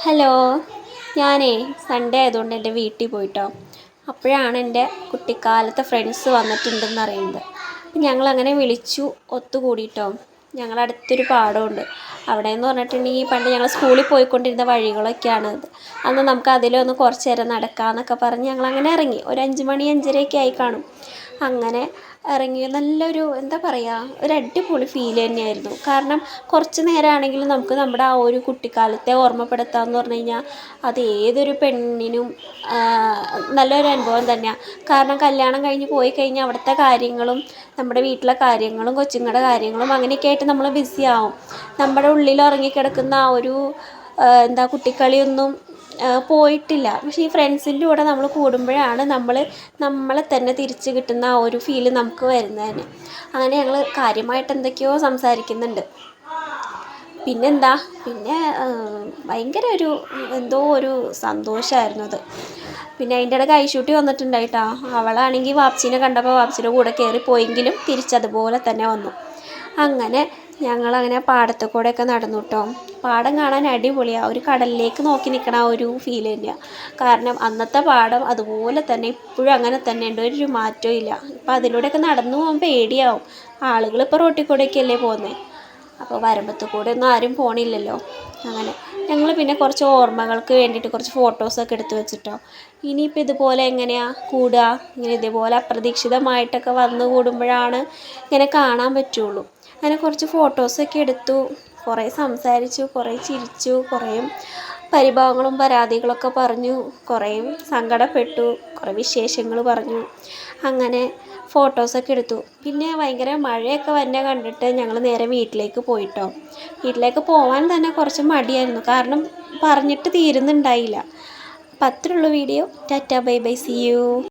Hello, ഞാനേ Sunday ആയതുകൊണ്ട് എൻ്റെ വീട്ടിൽ പോയിട്ടോ. അപ്പോഴാണ് എൻ്റെ കുട്ടിക്കാലത്തെ ഫ്രണ്ട്സ് വന്നിട്ടുണ്ടെന്ന് അറിയുന്നത്. അപ്പം ഞങ്ങളങ്ങനെ വിളിച്ചു ഒത്തുകൂടിയിട്ടോ. ഞങ്ങളടുത്തൊരു പാടമുണ്ട്. അവിടെ എന്ന് പറഞ്ഞിട്ടുണ്ടെങ്കിൽ പണ്ട് ഞങ്ങൾ സ്കൂളിൽ പോയിക്കൊണ്ടിരുന്ന വഴികളൊക്കെയാണ് അത്. അന്ന് നമുക്ക് അതിലൊന്ന് കുറച്ച് നേരം നടക്കാമെന്നൊക്കെ പറഞ്ഞ് ഞങ്ങളങ്ങനെ ഇറങ്ങി. ഒരു 5 മണി 5:30 ആയി കാണും. അങ്ങനെ ഇറങ്ങി നല്ലൊരു എന്താ പറയുക, ഒരു അടിപൊളി ഫീൽ തന്നെയായിരുന്നു. കാരണം കുറച്ച് നേരമാണെങ്കിലും നമുക്ക് നമ്മുടെ ആ ഒരു കുട്ടിക്കാലത്തെ ഓർമ്മപ്പെടുത്താമെന്ന് പറഞ്ഞു കഴിഞ്ഞാൽ അത് ഏതൊരു പെണ്ണിനും നല്ലൊരു അനുഭവം തന്നെയാണ്. കാരണം കല്യാണം കഴിഞ്ഞ് പോയി കഴിഞ്ഞാൽ അവിടുത്തെ കാര്യങ്ങളും നമ്മുടെ വീട്ടിലെ കാര്യങ്ങളും കൊച്ചുങ്ങളുടെ കാര്യങ്ങളും അങ്ങനെയൊക്കെ ആയിട്ട് നമ്മൾ ബിസി ആവും. നമ്മുടെ ഉള്ളിൽ ഉറങ്ങിക്കിടക്കുന്ന ആ ഒരു കുട്ടിക്കളിയൊന്നും പോയിട്ടില്ല. പക്ഷേ ഈ ഫ്രണ്ട്സിൻ്റെ കൂടെ നമ്മൾ കൂടുമ്പോഴാണ് നമ്മളെ തന്നെ തിരിച്ച് കിട്ടുന്ന ആ ഒരു ഫീല് നമുക്ക് വരുന്നത്. അങ്ങനെ ഞങ്ങൾ കാര്യമായിട്ട് എന്തൊക്കെയോ സംസാരിക്കുന്നുണ്ട്. പിന്നെ ഭയങ്കര എന്തോ ഒരു സന്തോഷമായിരുന്നു അത്. പിന്നെ അതിൻ്റെ ഇടയ്ക്ക് ഐശൂട്ടി വന്നിട്ടുണ്ടായിട്ടോ. അവളാണെങ്കിൽ വാപ്ചീനെ കണ്ടപ്പോൾ വാപ്ചിയുടെ കൂടെ കയറിപ്പോയെങ്കിലും തിരിച്ചതുപോലെ തന്നെ വന്നു. അങ്ങനെ ഞങ്ങളങ്ങനെ പാടത്തു കൂടെയൊക്കെ നടന്നു കേട്ടോ. പാടം കാണാൻ അടിപൊളിയാണ്. ഒരു കടലിലേക്ക് നോക്കി നിൽക്കണ ആ ഒരു ഫീൽ തന്നെയാണ്. കാരണം അന്നത്തെ പാടം അതുപോലെ തന്നെ ഇപ്പോഴും അങ്ങനെ തന്നെ ഉണ്ട്, ഒരു മാറ്റവും ഇല്ല. ഇപ്പം അതിലൂടെയൊക്കെ നടന്നു പോകാൻ പേടിയാവും. ആളുകളിപ്പോൾ റോട്ടിൽ കൂടെയൊക്കെയല്ലേ പോകുന്നത്. അപ്പോൾ വരമ്പത്ത് കൂടെ ഒന്നും ആരും പോണില്ലല്ലോ. അങ്ങനെ ഞങ്ങൾ പിന്നെ കുറച്ച് ഓർമ്മകൾക്ക് വേണ്ടിയിട്ട് കുറച്ച് ഫോട്ടോസൊക്കെ എടുത്ത് വെച്ചിട്ടോ. ഇനിയിപ്പോൾ ഇതുപോലെ എങ്ങനെയാണ് കൂടുക, ഇതേപോലെ അപ്രതീക്ഷിതമായിട്ടൊക്കെ വന്ന് കൂടുമ്പോഴാണ് ഇങ്ങനെ കാണാൻ പറ്റുള്ളൂ. അങ്ങനെ കുറച്ച് ഫോട്ടോസൊക്കെ എടുത്തു, കുറേ സംസാരിച്ചു, കുറേ ചിരിച്ചു, കുറേ പരിഭവങ്ങളും പരാതികളൊക്കെ പറഞ്ഞു, കുറേ സങ്കടപ്പെട്ടു, കുറേ വിശേഷങ്ങൾ പറഞ്ഞു. അങ്ങനെ ഫോട്ടോസൊക്കെ എടുത്തു. പിന്നെ ഭയങ്കര മഴയൊക്കെ വന്നെ കണ്ടിട്ട് ഞങ്ങൾ നേരെ വീട്ടിലേക്ക് പോയിട്ടോ. വീട്ടിലേക്ക് പോകാൻ തന്നെ കുറച്ച് മടിയായിരുന്നു, കാരണം പറഞ്ഞിട്ട് തീരുന്നുണ്ടായില്ല. അപ്പം അത്രയുള്ളൂ video. Tata bye bye, see U.